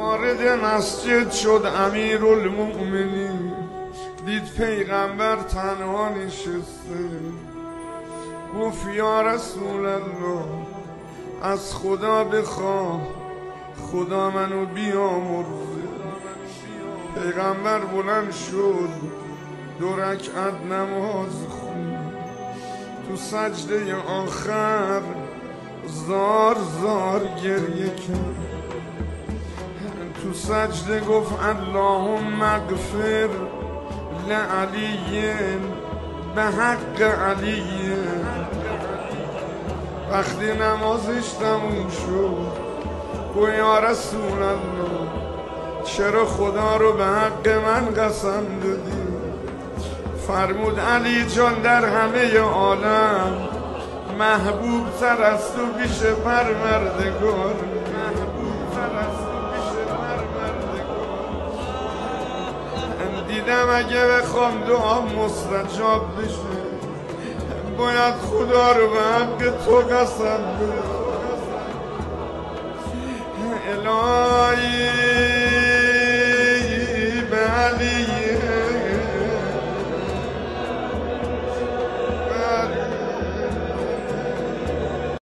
وارد مسجد شد امیرالمؤمنین، دید پیغمبر تنها نشسته. گفت یا رسول الله از خدا بخواه خدا منو بیامرزه. پیغمبر بلند شد 2 رکعت نماز خوند. تو سجده آخر زار زار گریه کرد. تو سجده گفت اللهم اغفر لعلی به حق علی. وقتی نمازش تموم شد گفت یا رسول الله چرا خدا رو به حق من قسم دادی؟ فرمود علی جان در همه عالم محبوب تر از تو پیش پروردگار. محبوب تر از تو پیش پروردگار. دیدم اگه بخوام دعا مستجاب بشه باید خدا رو به حق تو قسم بدم.